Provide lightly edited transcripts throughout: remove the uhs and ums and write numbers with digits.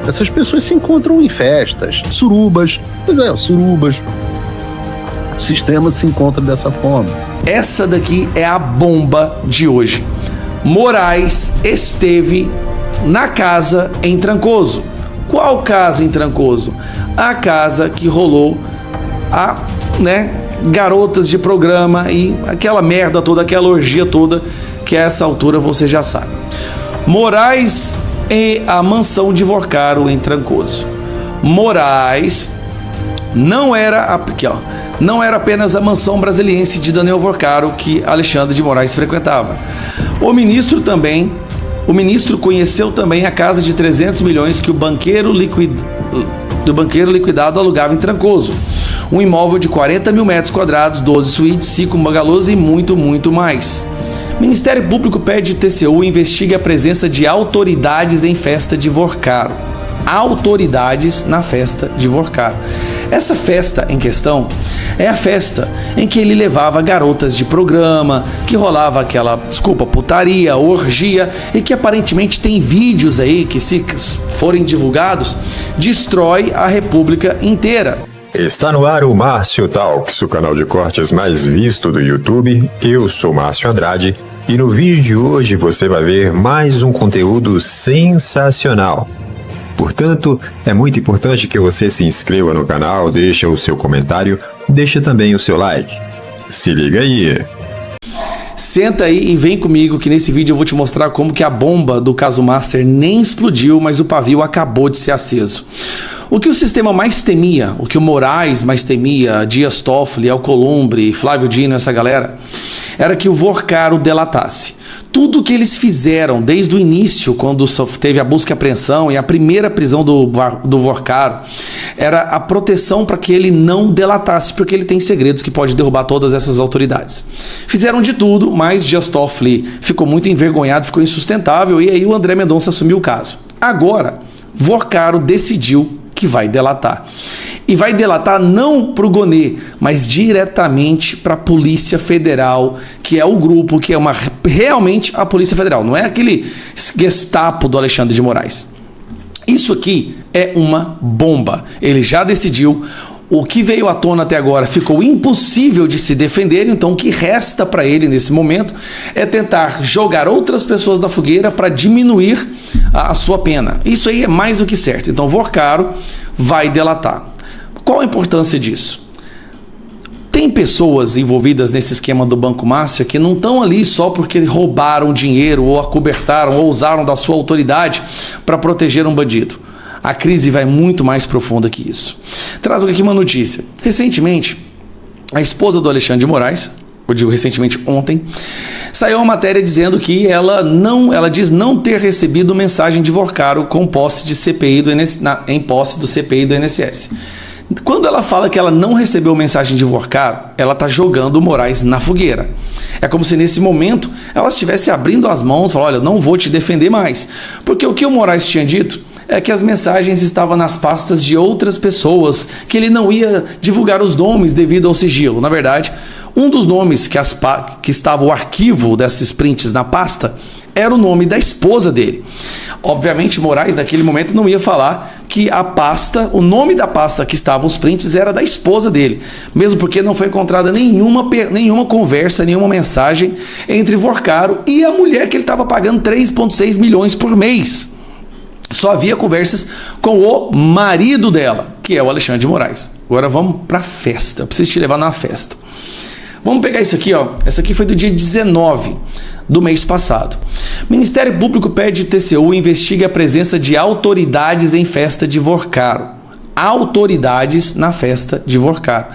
Essas pessoas se encontram em festas, surubas. Pois é, surubas. O sistema se encontra dessa forma. Essa daqui é a bomba de hoje. Moraes esteve na casa em Trancoso. Qual casa em Trancoso? A casa que rolou garotas de programa e aquela merda toda, aquela orgia toda, que a essa altura você já sabe. Moraes e a mansão de Vorcaro em Trancoso. Moraes não era apenas a mansão brasiliense de Daniel Vorcaro que Alexandre de Moraes frequentava. O ministro conheceu também a casa de 300 milhões que o banqueiro liquidado alugava em Trancoso. Um imóvel de 40 mil metros quadrados, 12 suítes, 5 bangalôs e muito, muito mais. Ministério Público pede TCU investigue a presença de autoridades em festa de Vorcaro. Autoridades na festa de Vorcaro. Essa festa em questão é a festa em que ele levava garotas de programa, que rolava aquela, putaria, orgia, e que aparentemente tem vídeos aí que, se forem divulgados, destrói a República inteira. Está no ar o Márcio Talks, o canal de cortes mais visto do YouTube. Eu sou Márcio Andrade e no vídeo de hoje você vai ver mais um conteúdo sensacional. Portanto, é muito importante que você se inscreva no canal, deixe o seu comentário, deixe também o seu like. Se liga aí! Senta aí e vem comigo que nesse vídeo eu vou te mostrar como que a bomba do caso Master nem explodiu, mas o pavio acabou de ser aceso. O que o sistema mais temia, o que o Moraes mais temia, Dias Toffoli, Alcolumbre, Flávio Dino, essa galera, era que o Vorcaro delatasse. Tudo que eles fizeram desde o início, quando teve a busca e apreensão e a primeira prisão do Vorcaro, era a proteção para que ele não delatasse, porque ele tem segredos que pode derrubar todas essas autoridades. Fizeram de tudo, mas Dias Toffoli ficou muito envergonhado, ficou insustentável, e aí o André Mendonça assumiu o caso. Agora, Vorcaro decidiu que vai delatar. E vai delatar não para o Gonê, mas diretamente para a Polícia Federal, que é o grupo que é realmente a Polícia Federal, não é aquele Gestapo do Alexandre de Moraes. Isso aqui é uma bomba. Ele já decidiu. O que veio à tona até agora ficou impossível de se defender, então o que resta para ele nesse momento é tentar jogar outras pessoas na fogueira para diminuir a sua pena. Isso aí é mais do que certo. Então Vorcaro vai delatar. Qual a importância disso? Tem pessoas envolvidas nesse esquema do Banco Márcia que não estão ali só porque roubaram dinheiro ou acobertaram ou usaram da sua autoridade para proteger um bandido. A crise vai muito mais profunda que isso. Trago aqui uma notícia. Recentemente, a esposa do Alexandre de Moraes, eu digo recentemente ontem, saiu uma matéria dizendo que ela diz não ter recebido mensagem de Vorcaro com posse de CPI em posse do CPI do INSS. Quando ela fala que ela não recebeu mensagem de Vorcaro, ela está jogando o Moraes na fogueira. É como se nesse momento ela estivesse abrindo as mãos e falando, olha, eu não vou te defender mais. Porque o que o Moraes tinha dito é que as mensagens estavam nas pastas de outras pessoas, que ele não ia divulgar os nomes devido ao sigilo. Na verdade, um dos nomes que estava o arquivo desses prints na pasta era o nome da esposa dele. Obviamente, Moraes, naquele momento, não ia falar que a pasta, o nome da pasta que estavam os prints era da esposa dele, mesmo porque não foi encontrada nenhuma conversa, nenhuma mensagem entre Vorcaro e a mulher que ele estava pagando 3,6 milhões por mês. Só havia conversas com o marido dela, que é o Alexandre de Moraes. Agora vamos para a festa. Eu preciso te levar na festa. Vamos pegar isso aqui, ó. Essa aqui foi do dia 19 do mês passado. Ministério Público pede TCU investigue a presença de autoridades em festa de Vorcaro. Autoridades na festa de Vorcaro.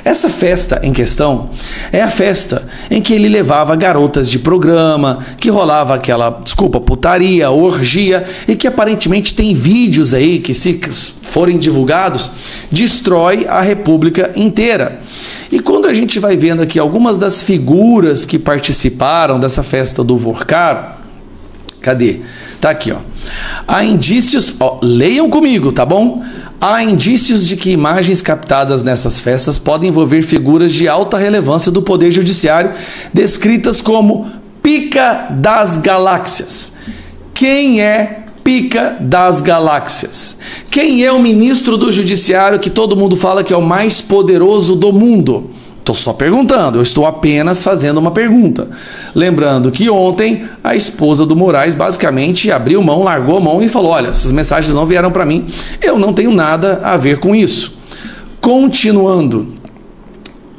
Essa festa em questão é a festa em que ele levava garotas de programa, que rolava aquela, putaria, orgia, e que aparentemente tem vídeos aí que, se forem divulgados, destrói a República inteira. E quando a gente vai vendo aqui algumas das figuras que participaram dessa festa do Vorcaro, cadê? Tá aqui, ó. Há indícios, leiam comigo, tá bom? Há indícios de que imagens captadas nessas festas podem envolver figuras de alta relevância do Poder Judiciário, descritas como pica das galáxias. Quem é pica das galáxias. Quem é o ministro do Judiciário que todo mundo fala que é o mais poderoso do mundo? Estou só perguntando, eu estou apenas fazendo uma pergunta. Lembrando que ontem a esposa do Moraes basicamente abriu mão, largou a mão e falou: olha, essas mensagens não vieram para mim, eu não tenho nada a ver com isso. Continuando,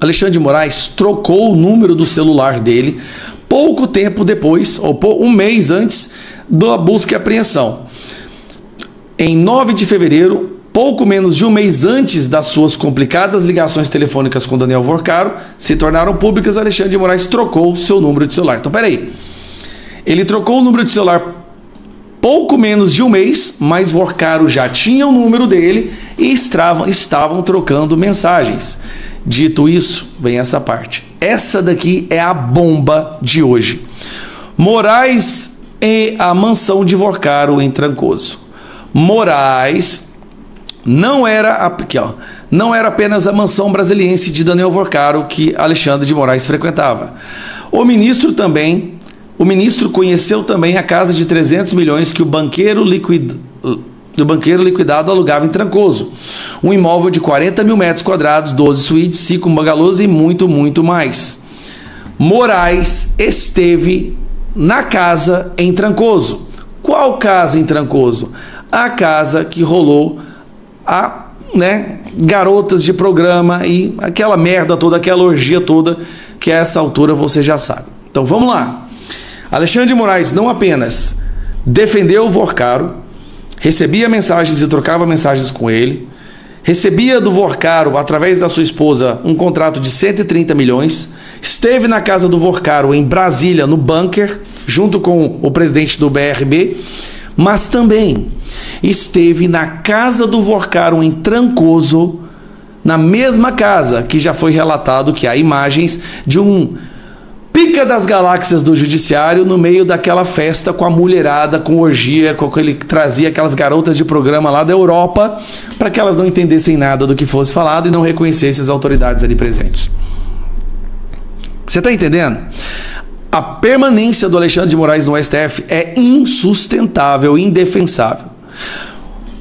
Alexandre de Moraes trocou o número do celular dele pouco tempo depois, ou um mês antes da busca e apreensão. Em 9 de fevereiro, pouco menos de um mês antes das suas complicadas ligações telefônicas com Daniel Vorcaro se tornaram públicas, Alexandre de Moraes trocou seu número de celular. Então, peraí. Ele trocou o número de celular pouco menos de um mês, mas Vorcaro já tinha o número dele e estavam trocando mensagens. Dito isso, vem essa parte. Essa daqui é a bomba de hoje. Moraes e a mansão de Vorcaro em Trancoso. Moraes não era apenas a mansão brasiliense de Daniel Vorcaro que Alexandre de Moraes frequentava. O ministro conheceu também a casa de 300 milhões que o banqueiro liquidado alugava em Trancoso. Um imóvel de 40 mil metros quadrados, 12 suítes, 5 bangalôs e muito, muito mais. Moraes esteve na casa em Trancoso. Qual casa em Trancoso? A casa que rolou garotas de programa e aquela merda toda, aquela orgia toda, que a essa altura você já sabe. Então vamos lá. Alexandre de Moraes não apenas defendeu o Vorcaro, recebia mensagens e trocava mensagens com ele, recebia do Vorcaro, através da sua esposa, um contrato de 130 milhões, esteve na casa do Vorcaro em Brasília, no bunker, junto com o presidente do BRB, mas também esteve na casa do Vorcaro em Trancoso, na mesma casa que já foi relatado que há imagens de um pica das galáxias do judiciário no meio daquela festa com a mulherada, com orgia, com que ele trazia aquelas garotas de programa lá da Europa para que elas não entendessem nada do que fosse falado e não reconhecessem as autoridades ali presentes. Você está entendendo? A permanência do Alexandre de Moraes no STF é insustentável, indefensável.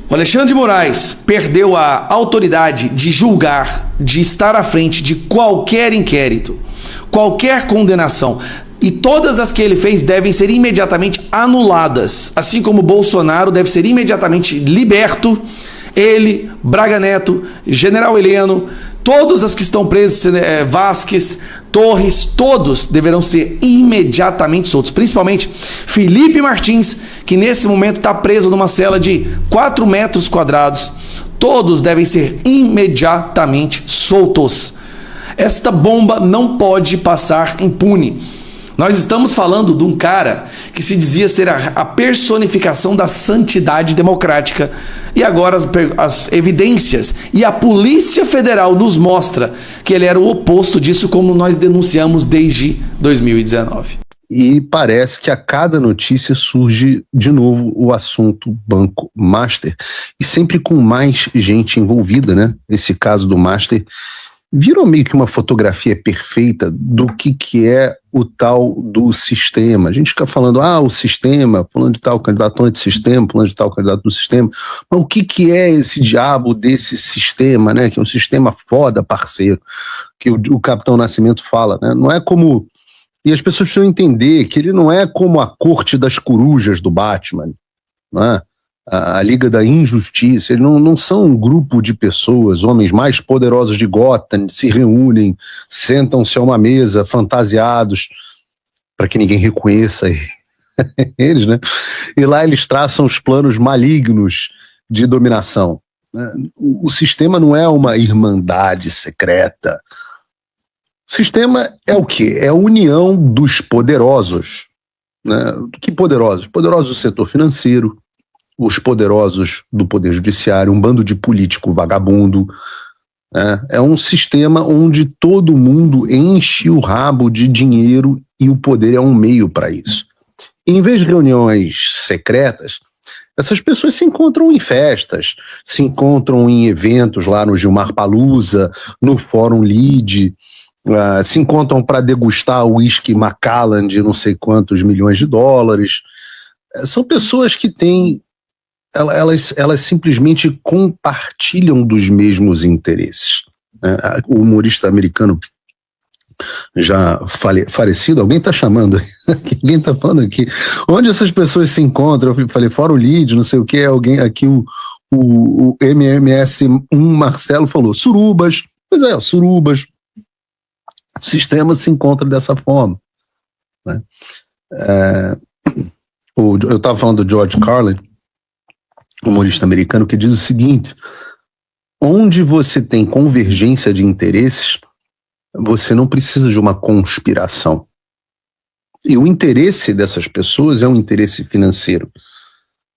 O Alexandre de Moraes perdeu a autoridade de julgar, de estar à frente de qualquer inquérito, qualquer condenação. E todas as que ele fez devem ser imediatamente anuladas. Assim como Bolsonaro deve ser imediatamente liberto, ele, Braga Neto, General Heleno, todos os que estão presos, Vasquez, Torres, todos deverão ser imediatamente soltos. Principalmente Felipe Martins, que nesse momento está preso numa cela de 4 metros quadrados. Todos devem ser imediatamente soltos. Esta bomba não pode passar impune. Nós estamos falando de um cara que se dizia ser a personificação da santidade democrática. E agora as evidências e a Polícia Federal nos mostra que ele era o oposto disso, como nós denunciamos desde 2019. E parece que a cada notícia surge de novo o assunto Banco Master. E sempre com mais gente envolvida, né? Esse caso do Master virou meio que uma fotografia perfeita do que é o tal do sistema. A gente fica falando, o sistema, fulano de tal candidato antissistema, fulano de tal candidato do sistema. Mas o que é esse diabo desse sistema, né? Que é um sistema foda, parceiro, que o Capitão Nascimento fala, né? Não é como... E as pessoas precisam entender que ele não é como a corte das corujas do Batman, não é? A Liga da Injustiça. Eles não são um grupo de pessoas, homens mais poderosos de Gotham, se reúnem, sentam-se a uma mesa fantasiados para que ninguém reconheça eles, né? E lá eles traçam os planos malignos de dominação. O sistema não é uma irmandade secreta. O sistema é o quê? É a união dos poderosos, né? Que poderosos? Poderosos do setor financeiro, os poderosos do poder judiciário, um bando de político vagabundo. É um sistema onde todo mundo enche o rabo de dinheiro e o poder é um meio para isso. Em vez de reuniões secretas, essas pessoas se encontram em festas, se encontram em eventos lá no Gilmar Palusa, no Fórum Lide, se encontram para degustar o uísque Macallan de não sei quantos milhões de dólares. São pessoas que têm elas simplesmente compartilham dos mesmos interesses. O humorista americano já falecido, alguém está chamando, alguém está falando aqui, onde essas pessoas se encontram? Eu falei, fora o lead, não sei o que, alguém aqui, o MMS1 Marcelo falou, surubas, pois é, surubas, o sistema se encontra dessa forma, né? Eu estava falando do George Carlin, humorista americano, que diz o seguinte: onde você tem convergência de interesses, você não precisa de uma conspiração. E o interesse dessas pessoas é um interesse financeiro.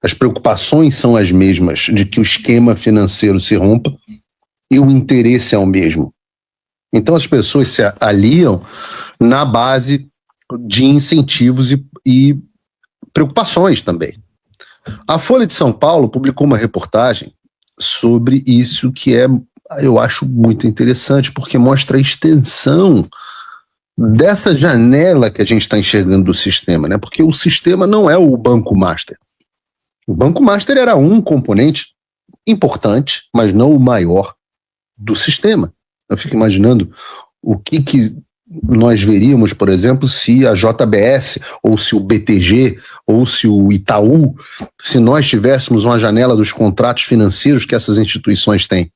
As preocupações são as mesmas, de que o esquema financeiro se rompa, e o interesse é o mesmo. Então as pessoas se aliam na base de incentivos e preocupações também. A Folha de São Paulo publicou uma reportagem sobre isso que eu acho muito interessante, porque mostra a extensão dessa janela que a gente está enxergando do sistema, né? Porque o sistema não é o Banco Master. O Banco Master era um componente importante, mas não o maior do sistema. Eu fico imaginando o que nós veríamos, por exemplo, se a JBS, ou se o BTG, ou se o Itaú, se nós tivéssemos uma janela dos contratos financeiros que essas instituições têm.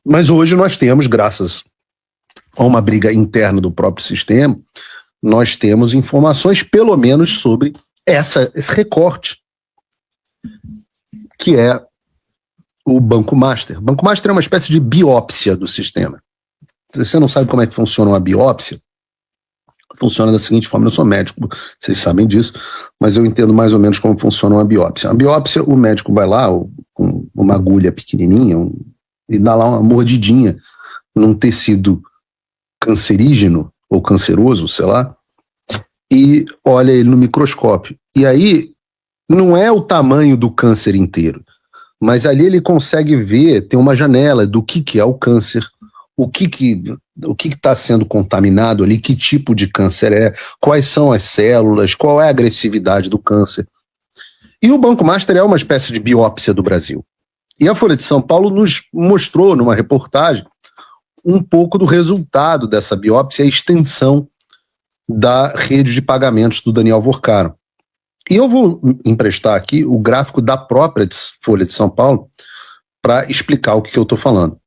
Mas hoje nós temos, graças a uma briga interna do próprio sistema, nós temos informações, pelo menos, sobre esse recorte, que é o Banco Master. O Banco Master é uma espécie de biópsia do sistema. Se você não sabe como é que funciona uma biópsia, funciona da seguinte forma: eu sou médico, vocês sabem disso, mas eu entendo mais ou menos como funciona uma biópsia. A biópsia, o médico vai lá com uma agulha pequenininha e dá lá uma mordidinha num tecido cancerígeno ou canceroso, sei lá, e olha ele no microscópio. E aí não é o tamanho do câncer inteiro, mas ali ele consegue ver, tem uma janela do que é o câncer, o que está sendo contaminado ali, que tipo de câncer é, quais são as células, qual é a agressividade do câncer. E o Banco Master é uma espécie de biópsia do Brasil. E a Folha de São Paulo nos mostrou, numa reportagem, um pouco do resultado dessa biópsia, a extensão da rede de pagamentos do Daniel Vorcaro. E eu vou emprestar aqui o gráfico da própria Folha de São Paulo para explicar o que eu estou falando.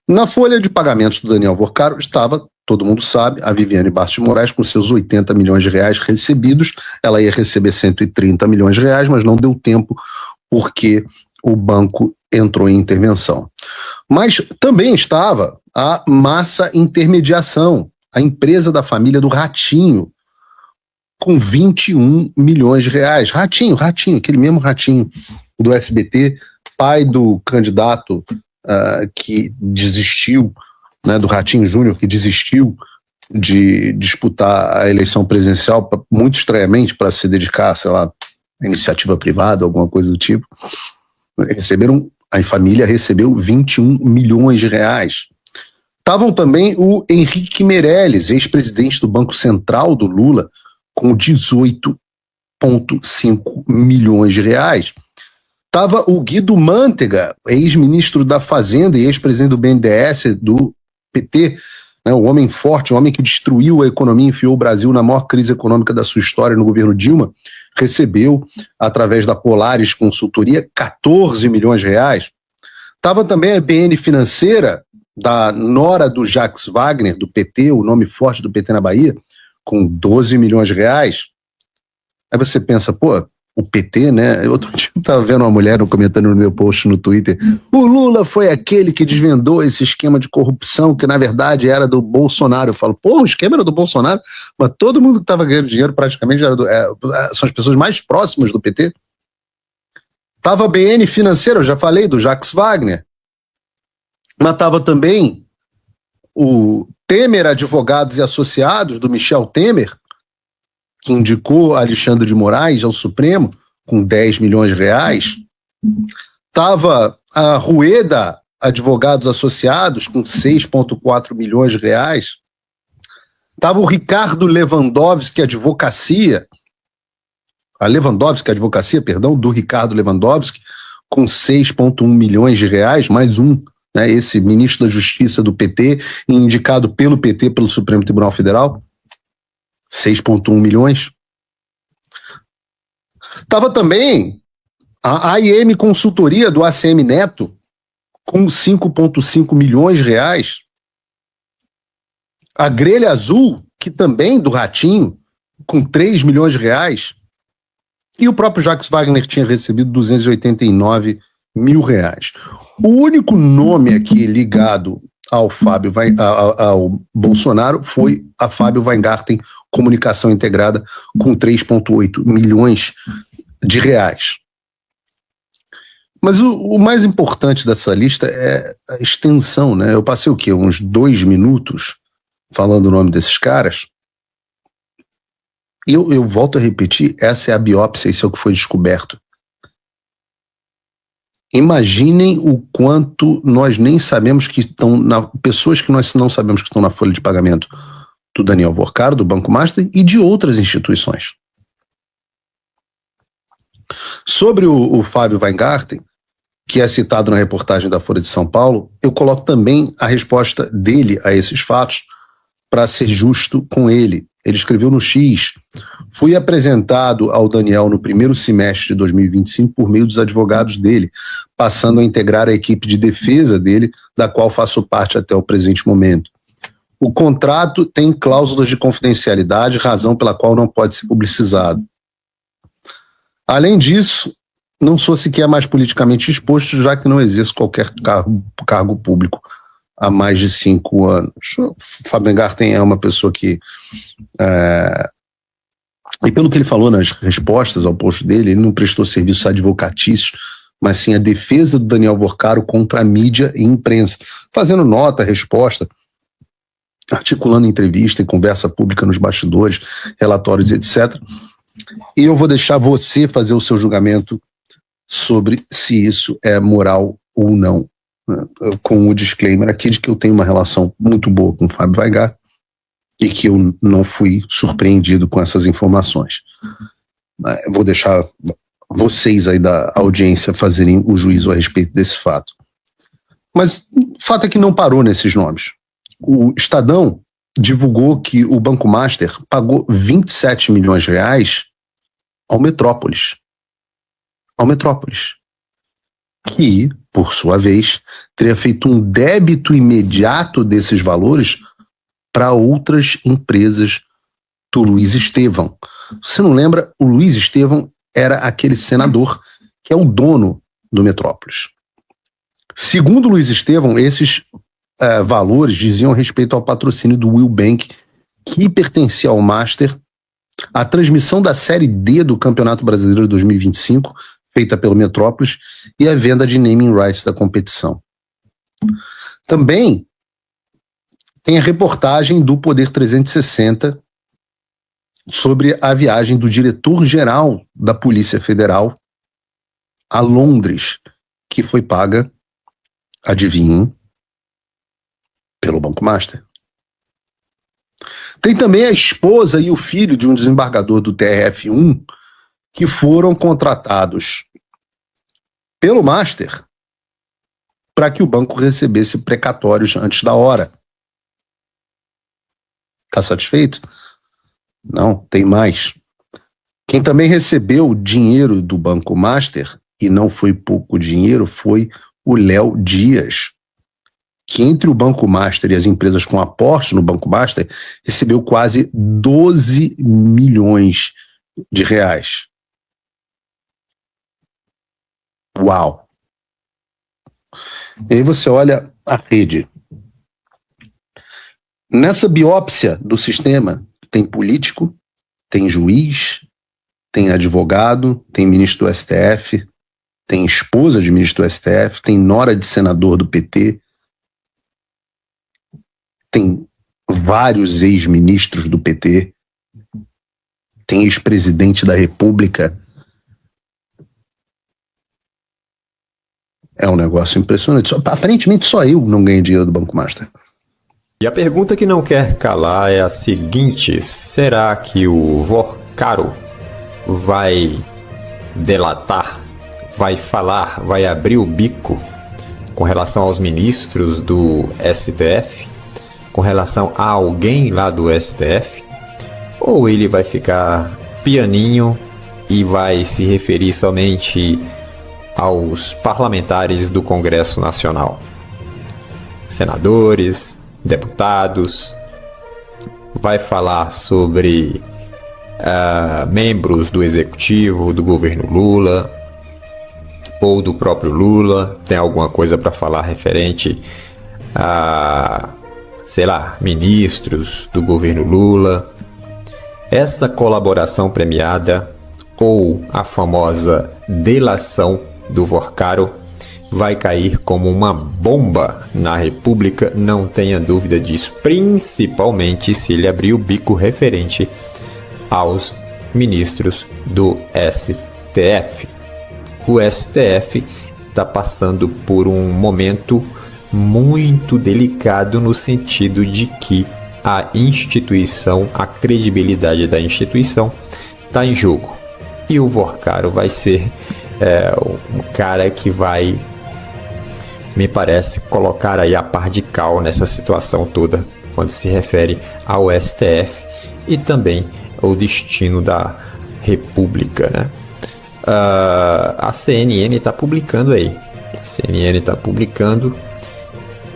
Na folha de pagamentos do Daniel Vorcaro estava, todo mundo sabe, a Viviane Bastos de Moraes com seus 80 milhões de reais recebidos. Ela ia receber 130 milhões de reais, mas não deu tempo porque o banco entrou em intervenção. Mas também estava a Massa Intermediação, a empresa da família do Ratinho, com 21 milhões de reais. Ratinho, aquele mesmo Ratinho do SBT, pai do candidato que desistiu, né, do Ratinho Júnior, que desistiu de disputar a eleição presidencial, muito estranhamente, para se dedicar, sei lá, à iniciativa privada, alguma coisa do tipo. A família recebeu 21 milhões de reais. Estavam também o Henrique Meirelles, ex-presidente do Banco Central do Lula, com 18,5 milhões de reais. Estava o Guido Mantega, ex-ministro da Fazenda e ex-presidente do BNDES, do PT, né, o homem forte, o homem que destruiu a economia e enfiou o Brasil na maior crise econômica da sua história no governo Dilma, recebeu, através da Polaris Consultoria, 14 milhões de reais. Estava também a BN Financeira, da nora do Jacques Wagner, do PT, o nome forte do PT na Bahia, com 12 milhões de reais. Aí você pensa, pô, o PT, né? Outro dia eu estava vendo uma mulher comentando no meu post no Twitter, o Lula foi aquele que desvendou esse esquema de corrupção que na verdade era do Bolsonaro. Eu falo, pô, o esquema era do Bolsonaro, mas todo mundo que estava ganhando dinheiro praticamente era são as pessoas mais próximas do PT. Tava a BN Financeira, eu já falei, do Jacques Wagner, mas tava também o Temer Advogados e Associados, do Michel Temer, que indicou Alexandre de Moraes ao Supremo, com 10 milhões de reais. Estava a Rueda Advogados Associados, com 6,4 milhões de reais. Estava o Ricardo Lewandowski Advocacia, a Lewandowski, a advocacia, perdão, do Ricardo Lewandowski, com 6,1 milhões de reais, mais um, né, esse ministro da Justiça do PT, indicado pelo PT, pelo Supremo Tribunal Federal, 6,1 milhões. Estava também a AIM Consultoria do ACM Neto, com 5,5 milhões de reais. A Grelha Azul, que também do Ratinho, com 3 milhões de reais. E o próprio Jacques Wagner tinha recebido 289 mil reais. O único nome aqui ligado ao ao Bolsonaro foi a Fábio Weingarten Comunicação Integrada, com 3,8 milhões de reais. Mas o mais importante dessa lista é a extensão, né? Eu passei o quê? Uns 2 minutos falando o nome desses caras. E eu volto a repetir, essa é a biópsia, isso é o que foi descoberto. Imaginem o quanto nós nem sabemos que estão pessoas que nós não sabemos que estão na folha de pagamento do Daniel Vorcaro, do Banco Master e de outras instituições. Sobre o Fábio Weingarten, que é citado na reportagem da Folha de São Paulo, eu coloco também a resposta dele a esses fatos para ser justo com ele. Ele escreveu no X: fui apresentado ao Daniel no primeiro semestre de 2025 por meio dos advogados dele, passando a integrar a equipe de defesa dele, da qual faço parte até o presente momento. O contrato tem cláusulas de confidencialidade, razão pela qual não pode ser publicizado. Além disso, não sou sequer mais politicamente exposto, já que não exerço qualquer cargo público há mais de 5 anos. O Fábio Weingarten é uma pessoa que, e pelo que ele falou nas respostas ao post dele, ele não prestou serviços advocatícios, mas sim a defesa do Daniel Vorcaro contra a mídia e imprensa, fazendo nota, resposta, articulando entrevista e conversa pública nos bastidores, relatórios, etc. E eu vou deixar você fazer o seu julgamento sobre se isso é moral ou não, né? Com o disclaimer aqui de que eu tenho uma relação muito boa com o Fábio Weingarten e que eu não fui surpreendido com essas informações. Vou deixar vocês aí da audiência fazerem o juízo a respeito desse fato. Mas o fato é que não parou nesses nomes. O Estadão divulgou que o Banco Master pagou 27 milhões de reais ao Metrópolis. Ao Metrópolis. Que, por sua vez, teria feito um débito imediato desses valores para outras empresas do Luiz Estevão. Se você não lembra, o Luiz Estevão era aquele senador que é o dono do Metrópolis. Segundo o Luiz Estevão, esses valores diziam respeito ao patrocínio do Will Bank, que pertencia ao Master, a transmissão da Série D do Campeonato Brasileiro de 2025, feita pelo Metrópolis, e a venda de naming rights da competição. Também tem a reportagem do Poder 360 sobre a viagem do diretor-geral da Polícia Federal a Londres, que foi paga, adivinhem, pelo Banco Master. Tem também a esposa e o filho de um desembargador do TRF1 que foram contratados pelo Master para que o banco recebesse precatórios antes da hora. Está satisfeito? Não, tem mais. Quem também recebeu dinheiro do Banco Master, e não foi pouco dinheiro, foi o Léo Dias, que entre o Banco Master e as empresas com aporte no Banco Master, recebeu quase 12 milhões de reais. Uau! E aí você olha a rede. Nessa biópsia do sistema, tem político, tem juiz, tem advogado, tem ministro do STF, tem esposa de ministro do STF, tem nora de senador do PT, tem vários ex-ministros do PT, tem ex-presidente da República. É um negócio impressionante. Aparentemente só eu não ganhei dinheiro do Banco Master. E a pergunta que não quer calar é a seguinte: será que o Vorcaro vai delatar, vai falar, vai abrir o bico com relação aos ministros do STF, com relação a alguém lá do STF, ou ele vai ficar pianinho e vai se referir somente aos parlamentares do Congresso Nacional, senadores, deputados, vai falar sobre membros do executivo do governo Lula ou do próprio Lula, tem alguma coisa para falar referente a, sei lá, ministros do governo Lula. Essa colaboração premiada ou a famosa delação do Vorcaro vai cair como uma bomba na República, não tenha dúvida disso, principalmente se ele abrir o bico referente aos ministros do STF. O STF está passando por um momento muito delicado no sentido de que a instituição, a credibilidade da instituição está em jogo. E o Vorcaro vai ser um cara que vai, me parece, colocar aí a par de cal nessa situação toda, quando se refere ao STF e também ao destino da República, né? A CNN está publicando aí. A CNN está publicando.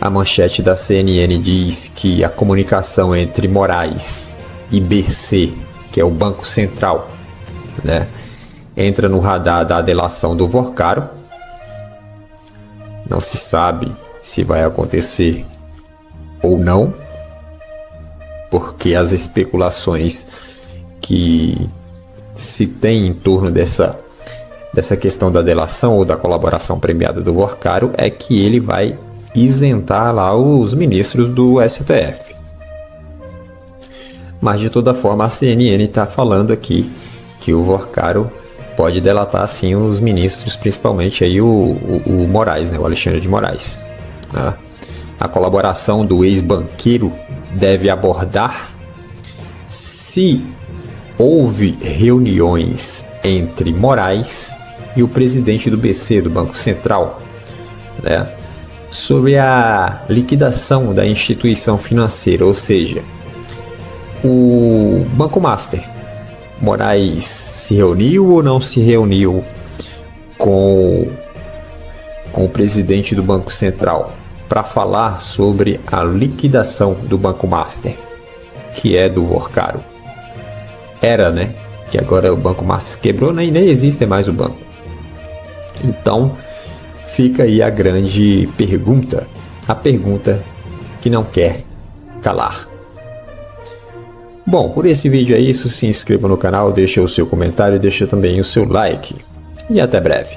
A manchete da CNN diz que a comunicação entre Moraes e BC, que é o Banco Central, né, entra no radar da delação do Vorcaro. Não se sabe se vai acontecer ou não, porque as especulações que se tem em torno dessa questão da delação ou da colaboração premiada do Vorcaro é que ele vai isentar lá os ministros do STF. Mas de toda forma a CNN está falando aqui que o Vorcaro pode delatar sim os ministros, principalmente aí o Moraes, né, o Alexandre de Moraes. Né? A colaboração do ex-banqueiro deve abordar se houve reuniões entre Moraes e o presidente do BC, do Banco Central, né, sobre a liquidação da instituição financeira, ou seja, o Banco Master. Moraes se reuniu ou não se reuniu com o presidente do Banco Central para falar sobre a liquidação do Banco Master, que é do Vorcaro? Era, né? Que agora o Banco Master quebrou, nem existe mais o banco. Então, fica aí a grande pergunta, a pergunta que não quer calar. Bom, por esse vídeo é isso. Se inscreva no canal, deixa o seu comentário e deixa também o seu like. E até breve.